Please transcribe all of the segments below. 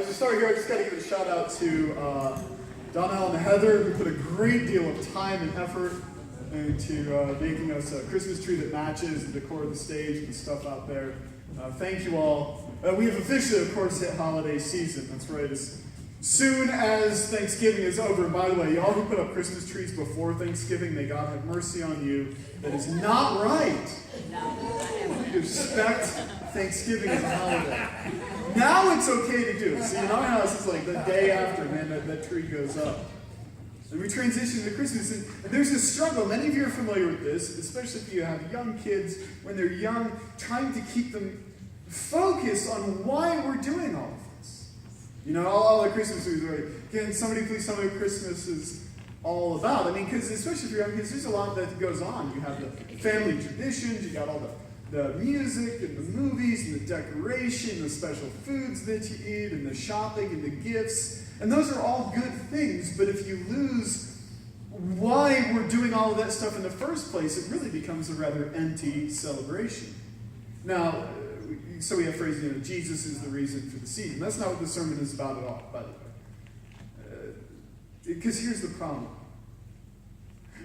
to start here, I just got to give a shout out to Donnell and Heather, who put a great deal of time and effort into making us a Christmas tree that matches the decor of the stage and the stuff out there. Thank you all. We have officially, of course, hit holiday season. That's right. As soon as Thanksgiving is over, and by the way, y'all who put up Christmas trees before Thanksgiving, may God have mercy on you. That is not right. You expect Thanksgiving as a holiday. Now it's okay to do it. See, in our house, it's like the day after, man, that tree goes up. And we transition to Christmas, and there's a struggle. Many of you are familiar with this, especially if you have young kids, when they're young, trying to keep them focused on why we're doing all of this. You know, all the Christmas movies, right? Can somebody please tell me what Christmas is all about? I mean, because especially if you're young kids, there's a lot that goes on. You have the family traditions, you got all the music and the movies and the decoration, the special foods that you eat and the shopping and the gifts. And those are all good things, but if you lose why we're doing all of that stuff in the first place, it really becomes a rather empty celebration. Now, so we have phrase, you know, Jesus is the reason for the season. That's not what the sermon is about at all, by the way. Because here's the problem.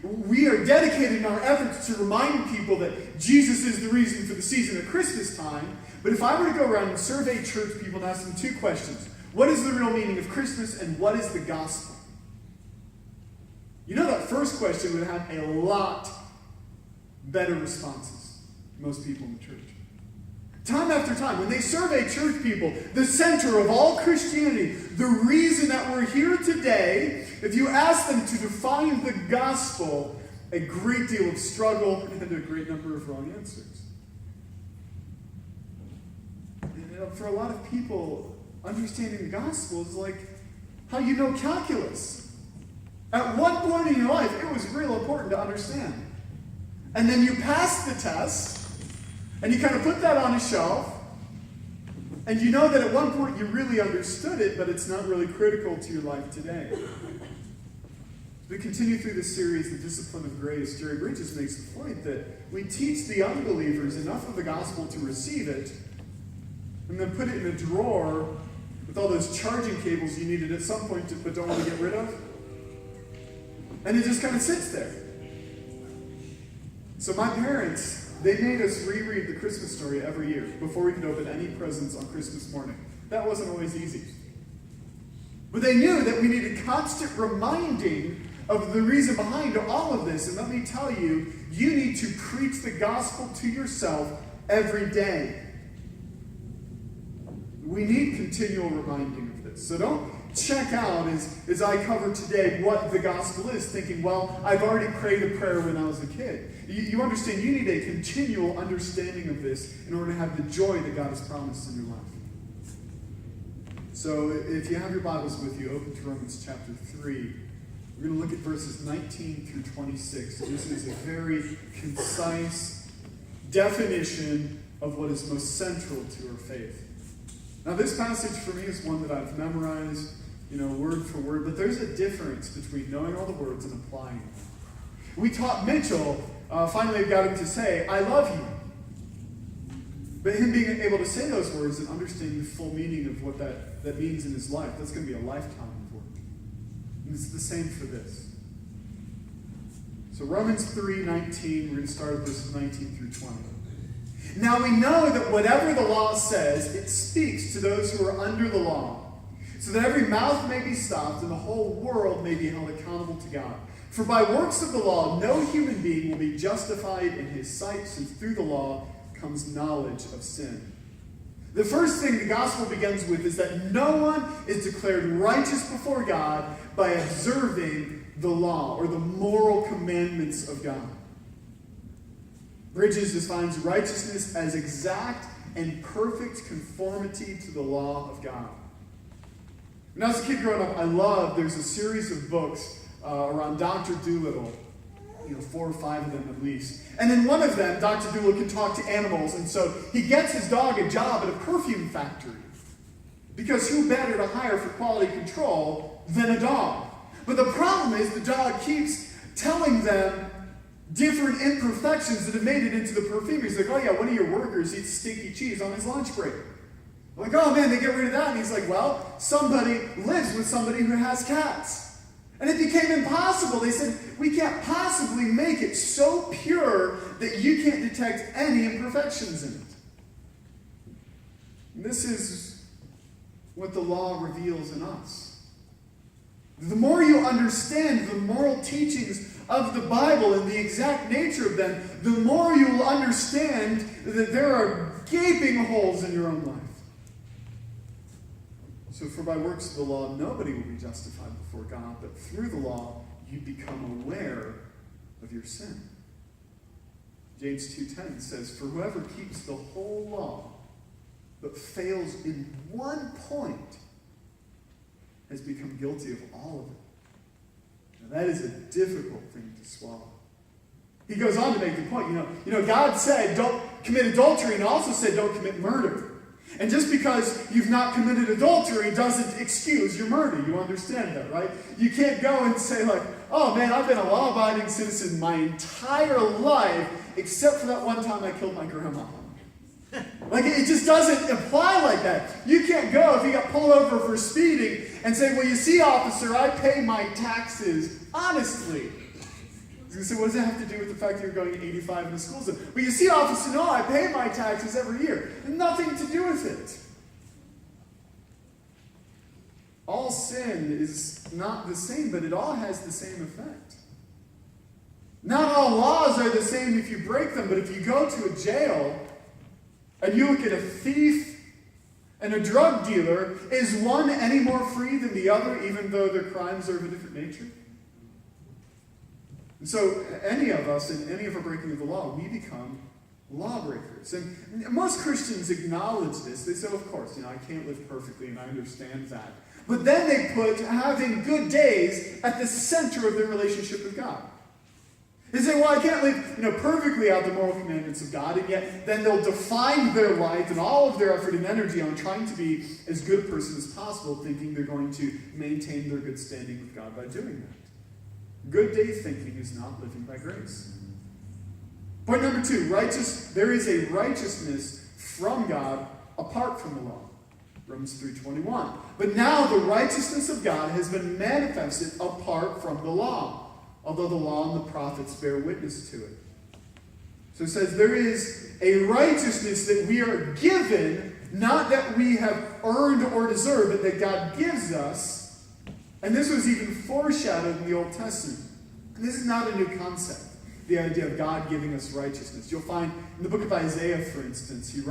We are dedicating our efforts to remind people that Jesus is the reason for the season at Christmas time, but if I were to go around and survey church people and ask them two questions, what is the real meaning of Christmas and what is the gospel? You know that first question would have a lot better responses, most people in the church. Time after time, when they survey church people, the center of all Christianity, the reason that we're here today, if you ask them to define the gospel, a great deal of struggle and a great number of wrong answers. You know, for a lot of people, understanding the gospel is like how you know calculus. At one point in your life, it was real important to understand. And then you pass the test, and you kind of put that on a shelf, and you know that at one point you really understood it, but it's not really critical to your life today. As we continue through this series, The Discipline of Grace, Jerry Bridges makes the point that we teach the unbelievers enough of the gospel to receive it, and then put it in a drawer with all those charging cables you needed at some point but don't want to get rid of. And it just kind of sits there. So my parents, they made us reread the Christmas story every year before we could open any presents on Christmas morning. That wasn't always easy. But they knew that we needed constant reminding of the reason behind all of this. And let me tell you, you need to preach the gospel to yourself every day. We need continual reminding of this. So don't check out as I cover today what the gospel is, thinking, well, I've already prayed a prayer when I was a kid. You understand, you need a continual understanding of this in order to have the joy that God has promised in your life. So if you have your Bibles with you, open to Romans chapter 3. We're going to look at verses 19 through 26. This is a very concise definition of what is most central to our faith. Now, this passage for me is one that I've memorized, word for word, but there's a difference between knowing all the words and applying them. We taught Mitchell, finally got him to say, I love you. But him being able to say those words and understanding the full meaning of what that means in his life, that's going to be a lifetime of work. And it's the same for this. So Romans 3:19, we're going to start at verses 19 through 20. Now we know that whatever the law says, it speaks to those who are under the law, so that every mouth may be stopped and the whole world may be held accountable to God. For by works of the law, no human being will be justified in his sight, since through the law comes knowledge of sin. The first thing the gospel begins with is that no one is declared righteous before God by observing the law or the moral commandments of God. Bridges defines righteousness as exact and perfect conformity to the law of God. When I was a kid growing up, there's a series of books around Dr. Dolittle, 4 or 5 of them at least. And in one of them, Dr. Dolittle can talk to animals, and so he gets his dog a job at a perfume factory. Because who better to hire for quality control than a dog? But the problem is the dog keeps telling them different imperfections that have made it into the perfume. He's like, oh yeah, one of your workers eats stinky cheese on his lunch break. Like, oh man, they get rid of that. And he's like, well, somebody lives with somebody who has cats. And it became impossible. They said, we can't possibly make it so pure that you can't detect any imperfections in it. And this is what the law reveals in us. The more you understand the moral teachings of the Bible and the exact nature of them, the more you will understand that there are gaping holes in your own life. So for by works of the law, nobody will be justified before God, but through the law, you become aware of your sin. James 2:10 says, for whoever keeps the whole law, but fails in one point, has become guilty of all of it. Now that is a difficult thing to swallow. He goes on to make the point, you know, God said don't commit adultery, and also said don't commit murder. And just because you've not committed adultery doesn't excuse your murder. You understand that, right? You can't go and say like, oh man, I've been a law-abiding citizen my entire life, except for that one time I killed my grandma. Like, it just doesn't apply like that. You can't go if you got pulled over for speeding and say, well, you see, officer, I pay my taxes honestly. I was going to say, what does that have to do with the fact that you're going 85 in a school zone? Well, you see, officer, no, I pay my taxes every year. Nothing to do with it. All sin is not the same, but it all has the same effect. Not all laws are the same if you break them, but if you go to a jail and you look at a thief and a drug dealer, is one any more free than the other, even though their crimes are of a different nature? And so any of us, in any of our breaking of the law, we become lawbreakers. And most Christians acknowledge this. They say, of course, I can't live perfectly, and I understand that. But then they put having good days at the center of their relationship with God. They say, well, I can't live perfectly out the moral commandments of God, and yet then they'll define their life and all of their effort and energy on trying to be as good a person as possible, thinking they're going to maintain their good standing with God by doing that. Good day thinking is not living by grace. Point number 2, there is a righteousness from God apart from the law. Romans 3:21. But now the righteousness of God has been manifested apart from the law, although the law and the prophets bear witness to it. So it says there is a righteousness that we are given, not that we have earned or deserved, but that God gives us. And this was even foreshadowed in the Old Testament. And this is not a new concept, the idea of God giving us righteousness. You'll find in the book of Isaiah, for instance, he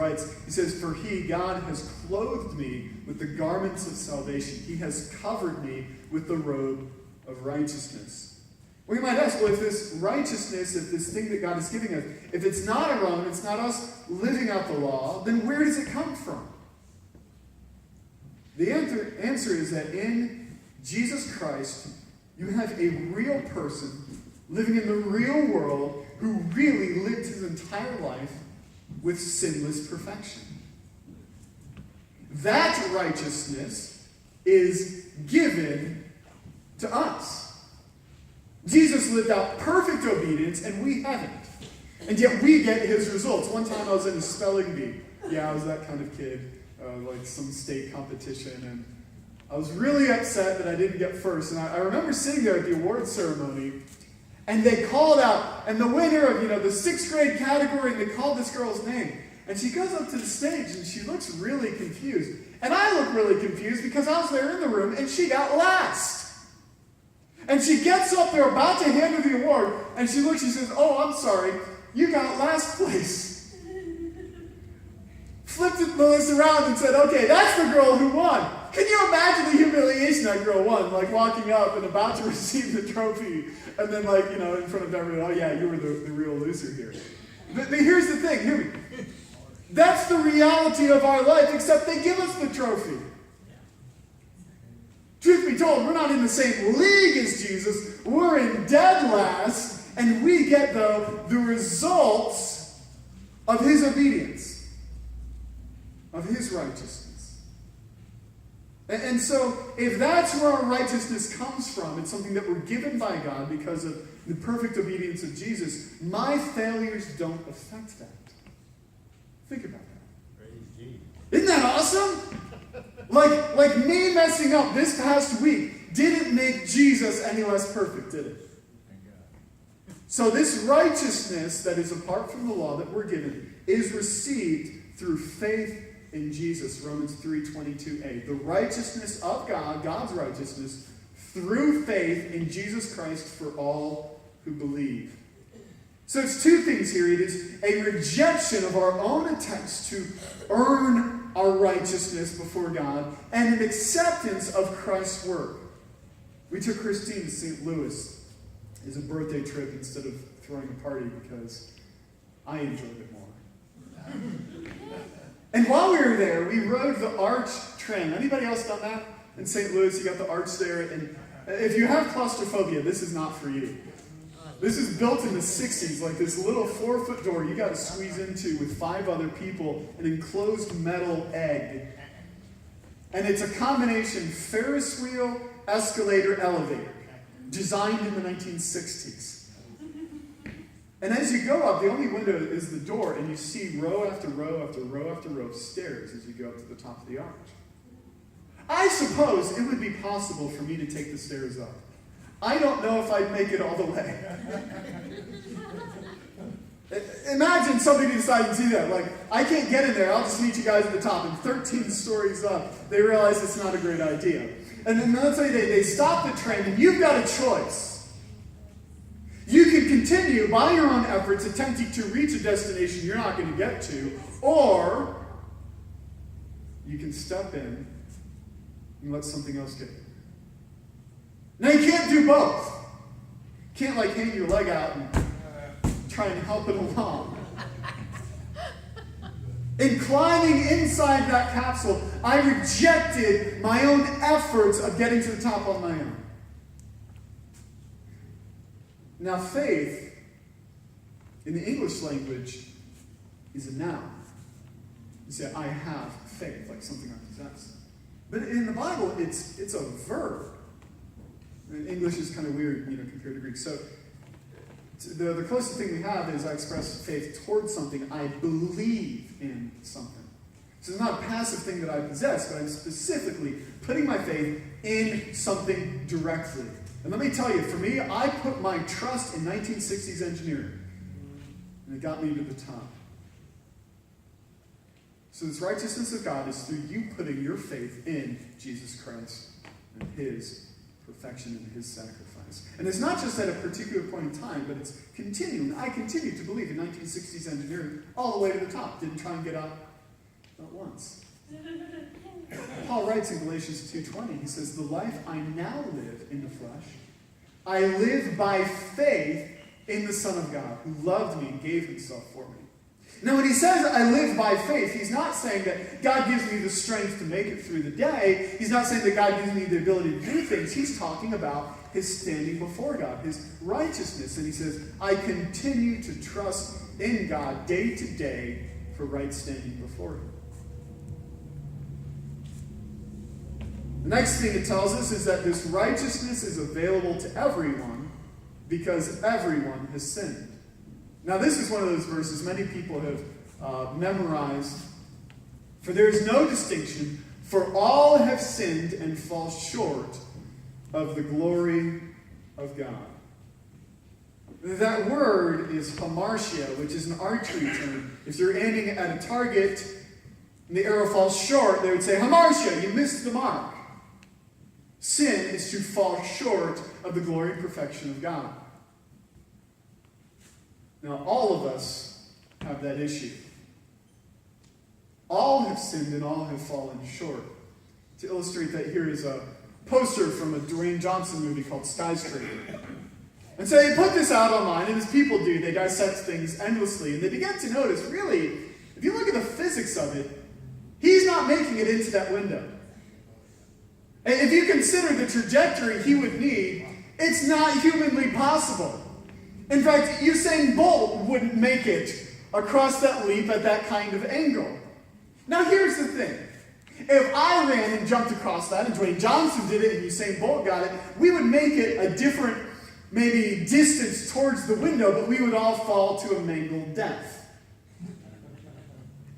says, for God has clothed me with the garments of salvation. He has covered me with the robe of righteousness. Well, you might ask, well, if this righteousness, if this thing that God is giving us, if it's not our own, it's not us living out the law, then where does it come from? The answer is that in Jesus Christ, you have a real person living in the real world who really lived his entire life with sinless perfection. That righteousness is given to us. Jesus lived out perfect obedience, and we haven't. And yet we get his results. One time I was in a spelling bee. Yeah, I was that kind of kid, like some state competition, and I was really upset that I didn't get first. And I remember sitting there at the award ceremony, and they called out, and the winner of, the 6th grade category, and they called this girl's name. And she goes up to the stage, and she looks really confused. And I look really confused because I was there in the room, and she got last. And she gets up there about to hand her the award, and she says, oh, I'm sorry, you got last place. Flipped Melissa around and said, okay, that's the girl who won. Can you imagine the humiliation that girl won, like walking up and about to receive the trophy, and then in front of everyone, oh yeah, you were the real loser here. But here's the thing, hear me. That's the reality of our life, except they give us the trophy. Truth be told, we're not in the same league as Jesus. We're in dead last, and we get, the results of his obedience, of his righteousness. And so, if that's where our righteousness comes from, it's something that we're given by God because of the perfect obedience of Jesus, my failures don't affect that. Think about that. Isn't that awesome? Like me messing up this past week didn't make Jesus any less perfect, did it? So this righteousness that is apart from the law that we're given is received through faith in Jesus. Romans 3:22a. The righteousness of God, God's righteousness, through faith in Jesus Christ for all who believe. So it's two things here. It is a rejection of our own attempts to earn our righteousness before God and an acceptance of Christ's work. We took Christine to St. Louis as a birthday trip instead of throwing a party because I enjoyed it more. And while we were there, we rode the Arch Tram. Anybody else done that? In St. Louis, you got the Arch there. And if you have claustrophobia, this is not for you. This is built in the 60s, like this little 4-foot door you got to squeeze into with 5 other people, an enclosed metal egg. And it's a combination Ferris wheel, escalator, elevator, designed in the 1960s. And as you go up, the only window is the door, and you see row after row after row after row of stairs as you go up to the top of the arch. I suppose it would be possible for me to take the stairs up. I don't know if I'd make it all the way. Imagine somebody deciding to do that. Like, I can't get in there. I'll just meet you guys at the top. And 13 stories up, they realize it's not a great idea. And then let's say they stop the train, and you've got a choice. You can continue by your own efforts attempting to reach a destination you're not going to get to, or you can step in and let something else get you. Now, you can't do both. You can't, like, hang your leg out and try and help it along. In climbing inside that capsule, I rejected my own efforts of getting to the top on my own. Now, faith, in the English language, is a noun. You say, I have faith, like something I possess. But in the Bible, it's a verb. English is kind of weird, compared to Greek. So the closest thing we have is I express faith towards something. I believe in something. So it's not a passive thing that I possess, but I'm specifically putting my faith in something directly. And let me tell you, for me, I put my trust in 1960s engineering. And it got me to the top. So this righteousness of God is through you putting your faith in Jesus Christ and His perfection and His sacrifice. And it's not just at a particular point in time, but it's continuing. I continue to believe in 1960s engineering all the way to the top. Didn't try and get out, not once. Paul writes in Galatians 2:20, he says, the life I now live in the flesh, I live by faith in the Son of God, who loved me and gave Himself for me. Now, when he says I live by faith, he's not saying that God gives me the strength to make it through the day. He's not saying that God gives me the ability to do things. He's talking about His standing before God, His righteousness. And he says, I continue to trust in God day to day for right standing before Him. The next thing it tells us is that this righteousness is available to everyone because everyone has sinned. Now, this is one of those verses many people have memorized. For there is no distinction, for all have sinned and fall short of the glory of God. That word is hamartia, which is an archery term. If you're aiming at a target and the arrow falls short, they would say, hamartia, you missed the mark. Sin is to fall short of the glory and perfection of God. Now, all of us have that issue. All have sinned and all have fallen short. To illustrate that, here is a poster from a Dwayne Johnson movie called Skyscraper. And so they put this out online, and as people do, they dissect things endlessly, and they begin to notice, really, if you look at the physics of it, he's not making it into that window. And if you consider the trajectory he would need, it's not humanly possible. In fact, Usain Bolt wouldn't make it across that leap at that kind of angle. Now, here's the thing. If I ran and jumped across that, and Dwayne Johnson did it, and Usain Bolt got it, we would make it a different, maybe, distance towards the window, but we would all fall to a mangled death.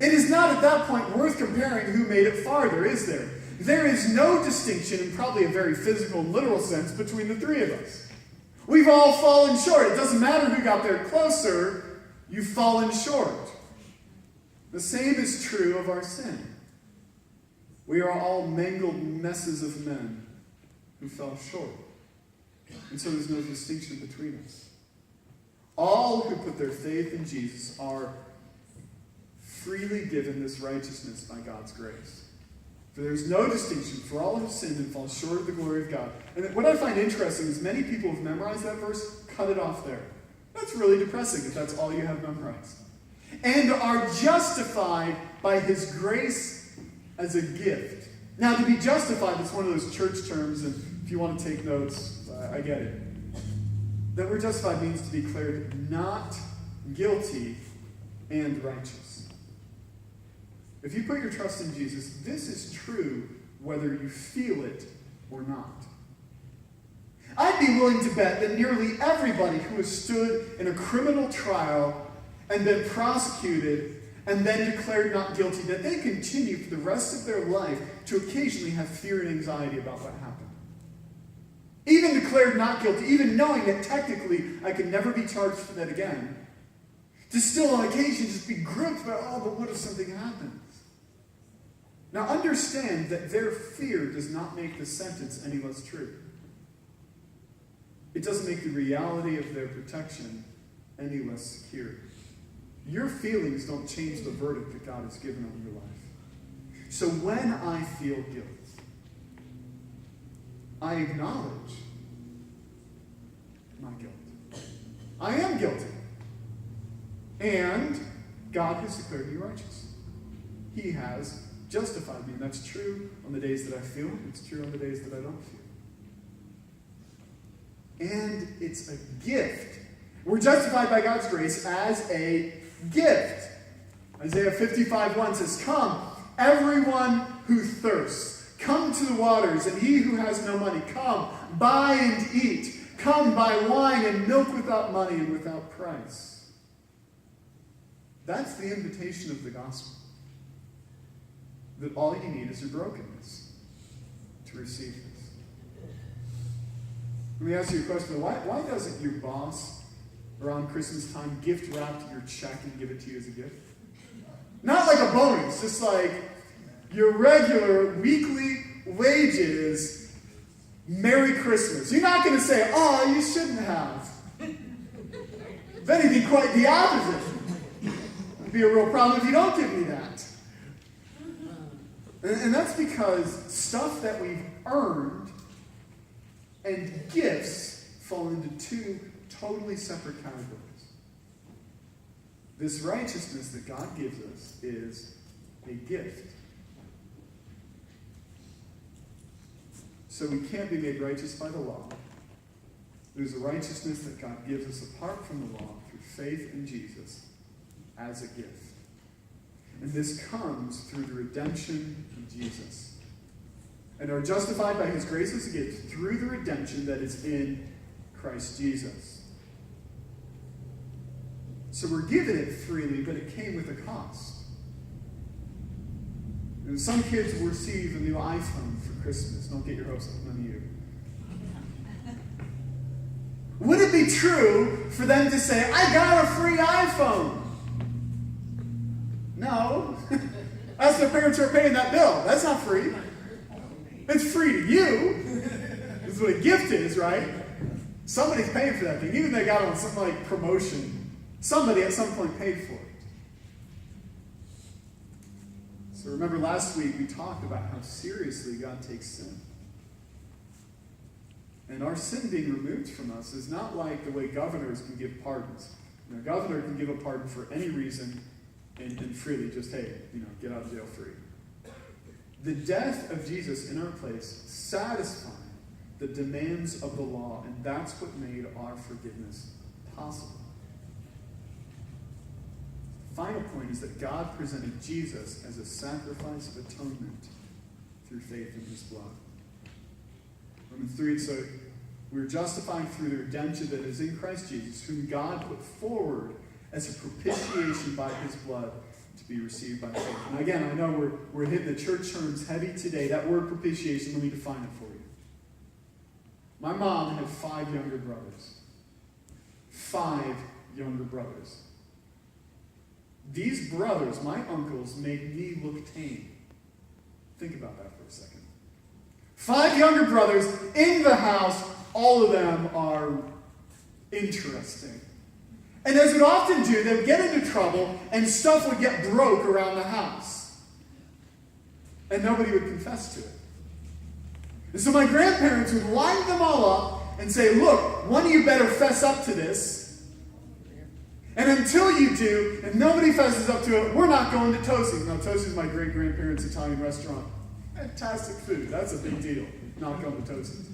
It is not at that point worth comparing who made it farther, is there? there is no distinction, in probably a very physical and literal sense, between the three of us. We've all fallen short. It doesn't matter who got there closer, you've fallen short. The same is true of our sin. We are all mangled messes of men who fell short. And so there's no distinction between us. All who put their faith in Jesus are freely given this righteousness by God's grace. For there's no distinction, for all have sinned and fall short of the glory of God. And what I find interesting is many people have memorized that verse, cut it off there. That's really depressing if that's all you have memorized. And are justified by his grace as a gift. Now, to be justified, that's one of those church terms, and if you want to take notes, I get it. That we're justified means to be declared not guilty and righteous. If you put your trust in Jesus, this is true whether you feel it or not. I'd be willing to bet that nearly everybody who has stood in a criminal trial and been prosecuted and then declared not guilty, that they continue for the rest of their life to occasionally have fear and anxiety about what happened. Even declared not guilty, even knowing that technically I could never be charged for that again, to still on occasion just be gripped by, but what if something happens? Now understand that their fear does not make the sentence any less true. It doesn't make the reality of their protection any less secure. Your feelings don't change the verdict that God has given on your life. So when I feel guilt, I acknowledge my guilt. I am guilty. And God has declared me righteous. He has justified me. And that's true on the days that I feel it. It's true on the days that I don't feel it. And it's a gift. We're justified by God's grace as a gift. Isaiah 55:1 says, "Come, everyone who thirsts, come to the waters, and he who has no money, come, buy and eat. Come, buy wine and milk without money and without price." That's the invitation of the gospel. That all you need is your brokenness to receive this. Let me ask you a question. Why doesn't your boss around Christmas time gift wrap your check and give it to you as a gift? Not like a bonus, just like your regular weekly wages, Merry Christmas. You're not going to say, you shouldn't have. If anything, quite the opposite. It'd be a real problem if you don't give me that. And that's because stuff that we've earned and gifts fall into two totally separate categories. This righteousness that God gives us is a gift. So we can't be made righteous by the law. There's a righteousness that God gives us apart from the law through faith in Jesus as a gift. And this comes through the redemption of Jesus. And are justified by his grace as a gift through the redemption that is in Christ Jesus. So we're given it freely, but it came with a cost. And some kids will receive a new iPhone for Christmas. Don't get your hopes up, none of you. Would it be true for them to say, "I got a free iPhone"? No. That's their parents who are paying that bill. That's not free. It's free to you. This is what a gift is, right? Somebody's paying for that thing. Even if they got it on some like promotion. Somebody at some point paid for it. So remember last week we talked about how seriously God takes sin. And our sin being removed from us is not like the way governors can give pardons. A governor can give a pardon for any reason and freely just, hey, get out of jail free. The death of Jesus in our place satisfied the demands of the law, and that's what made our forgiveness possible. The final point is that God presented Jesus as a sacrifice of atonement through faith in his blood. Romans 3, so we're justified through the redemption that is in Christ Jesus, whom God put forward as a propitiation by his blood, to be received by faith. And again, I know we're hitting the church terms heavy today. That word propitiation, let me define it for you. My mom had 5 younger brothers. 5 younger brothers. These brothers, my uncles, made me look tame. Think about that for a second. 5 younger brothers in the house, all of them are interesting. And as it often do, they would get into trouble and stuff would get broke around the house. And nobody would confess to it. And so my grandparents would line them all up and say, look, one of you better fess up to this. And until you do, and nobody fesses up to it, we're not going to Tosi's. Now, Tosi's is my great-grandparents' Italian restaurant. Fantastic food. That's a big deal, not going to Tosi's.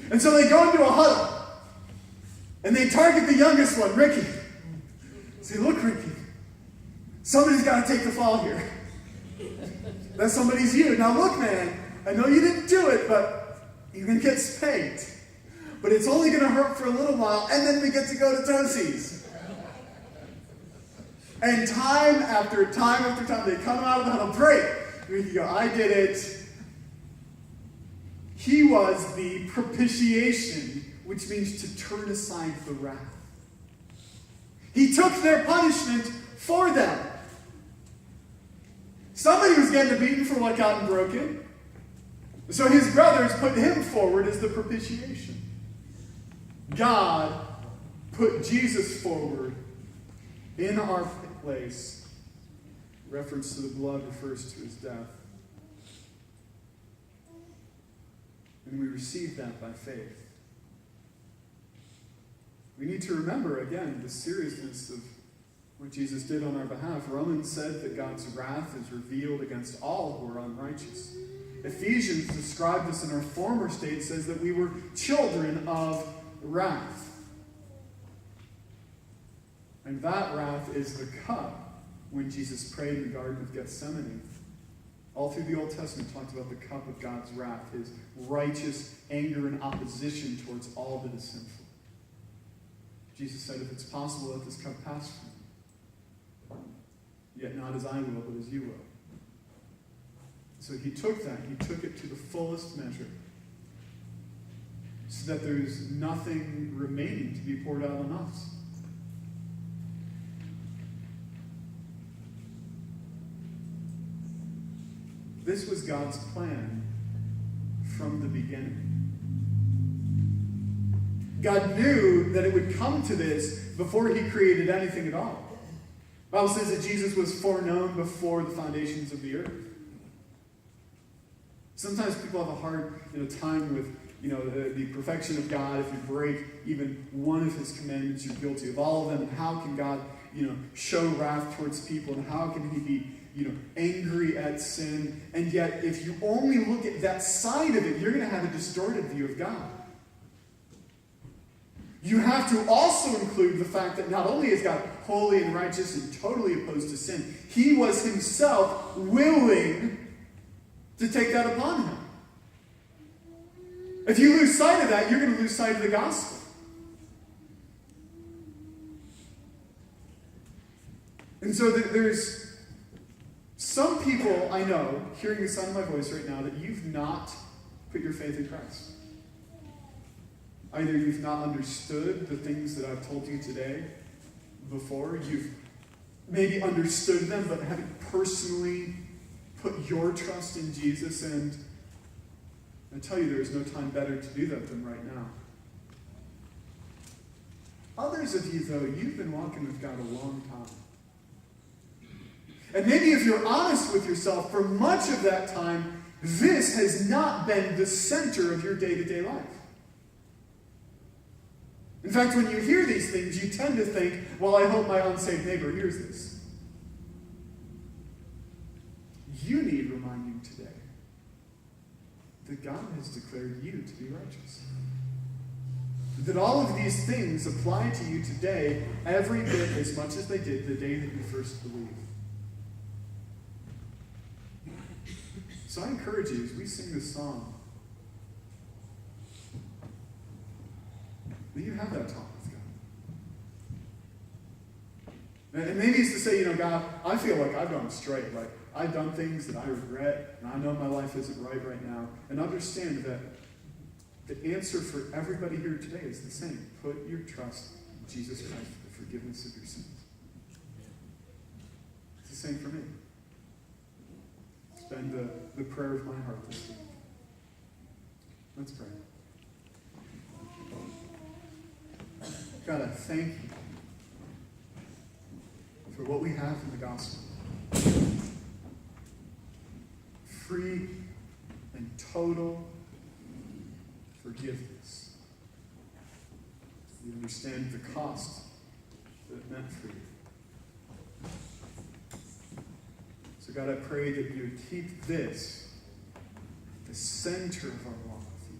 And so they go into a huddle. And they target the youngest one, Ricky. Say, look, Ricky, somebody's got to take the fall here. That somebody's you. Now look, man, I know you didn't do it, but you're going to get spanked. But it's only going to hurt for a little while, and then we get to go to Tosi's. And time after time after time, they come out of the huddle, break. Ricky go, I did it. He was the propitiation, which means to turn aside the wrath. He took their punishment for them. Somebody was getting beaten for what got broken. So his brothers put him forward as the propitiation. God put Jesus forward in our place. Reference to the blood refers to his death. And we receive that by faith. We need to remember, again, the seriousness of what Jesus did on our behalf. Romans said that God's wrath is revealed against all who are unrighteous. Ephesians described us in our former state, says that we were children of wrath. And that wrath is the cup when Jesus prayed in the Garden of Gethsemane. All through the Old Testament talks about the cup of God's wrath, his righteous anger and opposition towards all that is sinful. Jesus said, if it's possible, let this cup pass from me. Yet not as I will, but as you will. So he took that. He took it to the fullest measure. So that there's nothing remaining to be poured out on us. This was God's plan from the beginning. God knew that it would come to this before he created anything at all. The Bible says that Jesus was foreknown before the foundations of the earth. Sometimes people have a hard time with the perfection of God. If you break even one of his commandments, you're guilty of all of them. And how can God show wrath towards people? And how can he be angry at sin? And yet, if you only look at that side of it, you're going to have a distorted view of God. You have to also include the fact that not only is God holy and righteous and totally opposed to sin, he was himself willing to take that upon him. If you lose sight of that, you're going to lose sight of the gospel. And so there's some people I know, hearing the sound of my voice right now, that you've not put your faith in Christ. Either you've not understood the things that I've told you today before, you've maybe understood them but haven't personally put your trust in Jesus, and I tell you there is no time better to do that than right now. Others of you, though, you've been walking with God a long time. And maybe if you're honest with yourself, for much of that time, this has not been the center of your day-to-day life. In fact, when you hear these things, you tend to think, well, I hope my unsaved neighbor hears this. You need reminding today that God has declared you to be righteous. That all of these things apply to you today every bit as much as they did the day that you first believed. So I encourage you, as we sing this song, that you have that talk with God. And maybe it's to say, God, I feel like I've gone astray. Like, I've done things that I regret, and I know my life isn't right now. And understand that the answer for everybody here today is the same. Put your trust in Jesus Christ for the forgiveness of your sins. It's the same for me. It's been the prayer of my heart this week. Let's pray. God, I thank you for what we have in the gospel. Free and total forgiveness. We understand the cost that it meant for you. So God, I pray that you would keep this the center of our walk with you.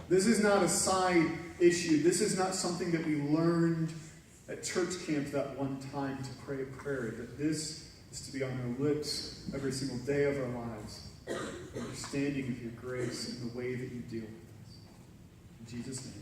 This is not a side issue. This is not something that we learned at church camp that one time to pray a prayer. That this is to be on our lips every single day of our lives. Understanding of your grace and the way that you deal with us. In Jesus' name.